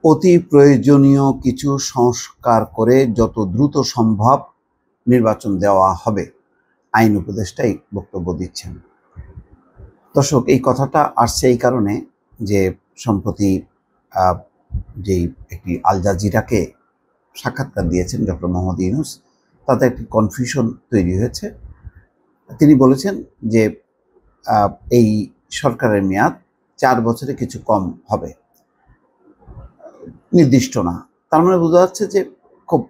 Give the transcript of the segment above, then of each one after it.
অতি প্রয়োজনীয় কিছু সংস্কার করে যত দ্রুত সম্ভব নির্বাচন দেওয়া হবে, আইন উপদেষ্টা এই বক্তব্য দিচ্ছেন। দর্শক, এই কথাটা আসছে এই কারণে যে সম্প্রতি যেই একটি আল জাজিরাকে সাক্ষাৎকার দিয়েছেন ডক্টর মোহাম্মদ ইউনূস, তাতে একটি কনফিউশন তৈরি হয়েছে। তিনি বলেছেন যে এই সরকারের মেয়াদ 4 বছরে কিছু কম হবে, নির্দিষ্ট না। তার মানে বোঝা যাচ্ছে যে খুব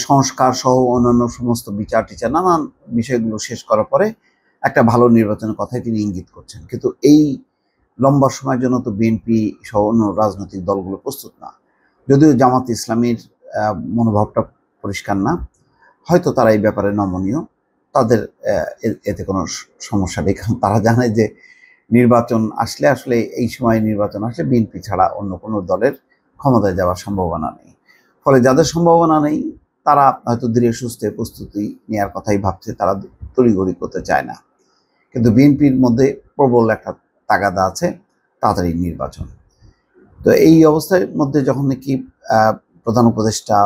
সংস্কার সহ অন্যান্য সমস্ত বিচার টিচার নানান বিষয়গুলো শেষ করার পরে একটা ভালো নির্বাচনের কথাই তিনি ইঙ্গিত করছেন। কিন্তু এই লম্বা সময়ের জন্য তো বিএনপি সহ অন্য রাজনৈতিক দলগুলো প্রস্তুত না। যদিও জামাত ইসলামীর মনোভাবটা পরিষ্কার না, হয়তো তারা এই ব্যাপারে নমনীয়, তাদের এতে কোনো সমস্যা নেই। কারণ তারা জানে যে নির্বাচন আসলে এই সময় নির্বাচন আসলে বিএনপি ছাড়া অন্য কোনো দলের ক্ষমতায় যাওয়ার সম্ভাবনা নেই। ফলে যাদের সম্ভাবনা নেই তারা হয়তো ধীরে সুস্থে প্রস্তুতি নেওয়ার কথাই ভাবছে, তারা তড়িঘড়ি করতে চায় না। কিন্তু বিএনপির মধ্যে প্রবল একটা তাগাদা আছে তাড়াতাড়ি নির্বাচন। তো এই অবস্থার মধ্যে যখন নাকি প্রধান উপদেষ্টা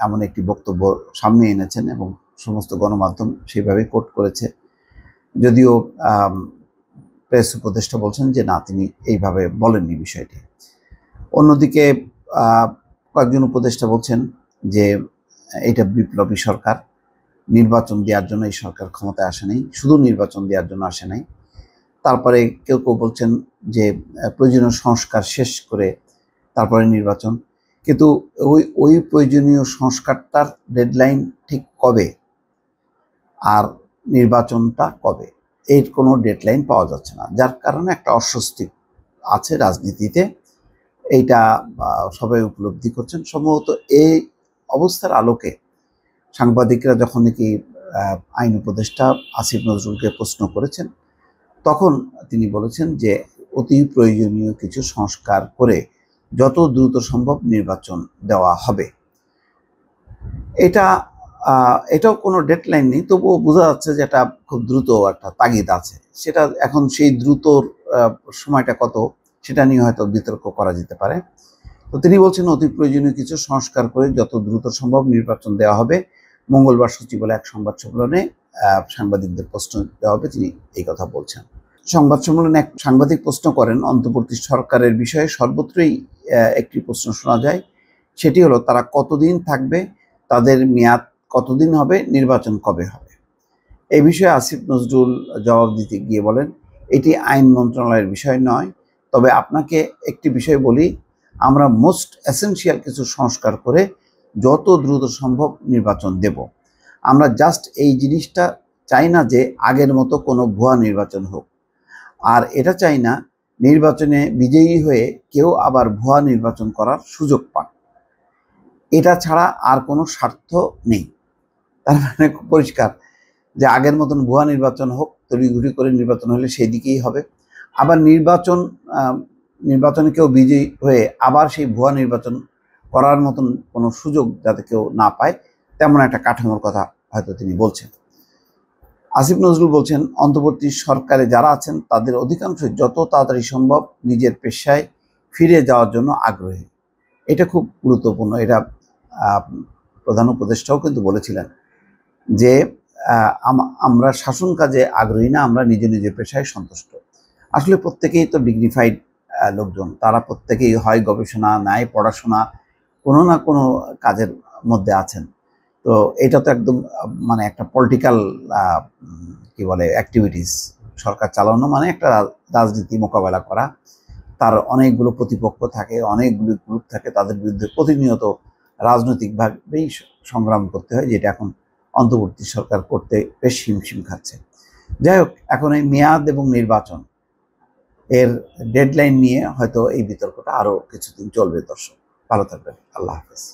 এমন একটি বক্তব্য সামনে এনেছেন এবং সমস্ত গণমাধ্যম সেইভাবে কোট করেছে, যদিও প্রেস উপদেষ্টা বলছেন যে না, তিনি এইভাবে বলেননি বিষয়টি। অন্যদিকে কয়েকজন উপদেষ্টা বলছেন যে এটা বিপ্লবী সরকার, নির্বাচন দেওয়ার জন্য এই সরকার ক্ষমতায় আসে নাই, শুধু নির্বাচন দেওয়ার জন্য আসে নাই। তারপরে কেউ কেউ বলছেন যে প্রয়োজনীয় সংস্কার শেষ করে তারপরে নির্বাচন। কিন্তু ওই প্রয়োজনীয় সংস্কারটার ডেডলাইন ঠিক কবে আর নির্বাচনটা কবে, এর কোনো ডেডলাইন পাওয়া যাচ্ছে না, যার কারণে একটা অস্বস্তি আছে রাজনীতিতে। এইটা সবাই উপলব্ধি করছেন। সম্ভবত এই অবস্থার আলোকে সাংবাদিকরা যখন নাকি আইন উপদেষ্টা আসিফ নজরুলকে প্রশ্ন করেছেন, তখন তিনি বলেছেন যে অতি প্রয়োজনীয় কিছু সংস্কার করে যত দ্রুত সম্ভব নির্বাচন দেওয়া হবে। এটাও কোনো ডেডলাইন নেই, তবুও বোঝা যাচ্ছে যে এটা খুব দ্রুত একটা তাগিদ আছে। সেটা এখন সেই দ্রুতর সময়টা কত সেটা নিয়ে হয়তো বিতর্ক করা যেতে পারে। তো তিনি বলছেন অতি প্রয়োজনীয় কিছু সংস্কার করে যত দ্রুত সম্ভব নির্বাচন দেওয়া হবে। মঙ্গলবার সচিবালয়ে এক সংবাদ সম্মেলনে সাংবাদিকদের প্রশ্ন দেওয়া হবে, তিনি এই কথা বলছেন। সংবাদ সম্মেলনে এক সাংবাদিক প্রশ্ন করেন অন্তর্বর্তী সরকারের বিষয়ে সর্বত্রই একটি প্রশ্ন শোনা যায়, সেটি হলো তারা কতদিন থাকবে, তাদের মেয়াদ কতদিন হবে, নির্বাচন কবে হবে। এই বিষয়ে আসিফ নজরুল জবাব দিতে গিয়ে বলেন, এটি আইন মন্ত্রণালয়ের বিষয় নয়, তবে আপনাকে একটি বিষয় বলি, আমরা মোস্ট এসেনশিয়াল কিছু সংস্কার করে যত দ্রুত সম্ভব নির্বাচন দেব। আমরা জাস্ট এই জিনিসটা চাই না যে আগের মতো কোনো ভুয়া নির্বাচন হোক, আর এটা চাই না নির্বাচনে বিজয়ী হয়ে কেউ আবার ভুয়া নির্বাচন করার সুযোগ পান। এটা ছাড়া আর কোনো স্বার্থ নেই। তার মানে খুব পরিষ্কার যে আগের মতন ভুয়া নির্বাচন হোক, তড়িঘড়ি করে নির্বাচন হলে সেই দিকেই হবে। আবার নির্বাচনে কেউ বিজয়ী হয়ে আবার সেই ভুয়া নির্বাচন করার মতন কোনো সুযোগ যাতে কেউ না পায়, তেমন একটা কাঠামোর কথা হয়তো তিনি বলছেন। আসিফ নজরুল বলছেন, অন্তর্বর্তী সরকারে যারা আছেন তাদের অধিকাংশই যত তাড়াতাড়ি সম্ভব নিজের পেশায় ফিরে যাওয়ার জন্য আগ্রহী। এটা খুব গুরুত্বপূর্ণ। এটা প্রধান উপদেষ্টাও কিন্তু বলেছিলেন যে আমরা শাসন কাজে আগ্রহী না, আমরা নিজের পেশায় সন্তুষ্ট। আসলে প্রত্যেকেই তো ডিগনিফাইড লোকজন, তারা প্রত্যেকেই হয় গবেষণা, ন্যায়, পড়াশোনা, কোনো না কোনো কাজের মধ্যে আছেন। তো এটা তো একদম একটা পলিটিক্যাল কি বলে অ্যাক্টিভিটিস। সরকার চালানো মানে একটা রাজনীতি মোকাবেলা করা, তার অনেকগুলো প্রতিপক্ষ থাকে, অনেকগুলো গ্রুপ থাকে, তাদের বিরুদ্ধে প্রতিনিয়ত রাজনৈতিকভাবেই সংগ্রাম করতে হয়, যেটা এখন অন্তর্বর্তী সরকার করতে বেশ হিমশিম খাচ্ছে। যাই হোক, এখন এই মেয়াদ এবং নির্বাচন এর ডেডলাইন নিয়ে হয়তো এই বিতর্কটা আরও কিছুদিন চলবে। দর্শক, ভালো থাকবেন। আল্লাহ হাফেজ।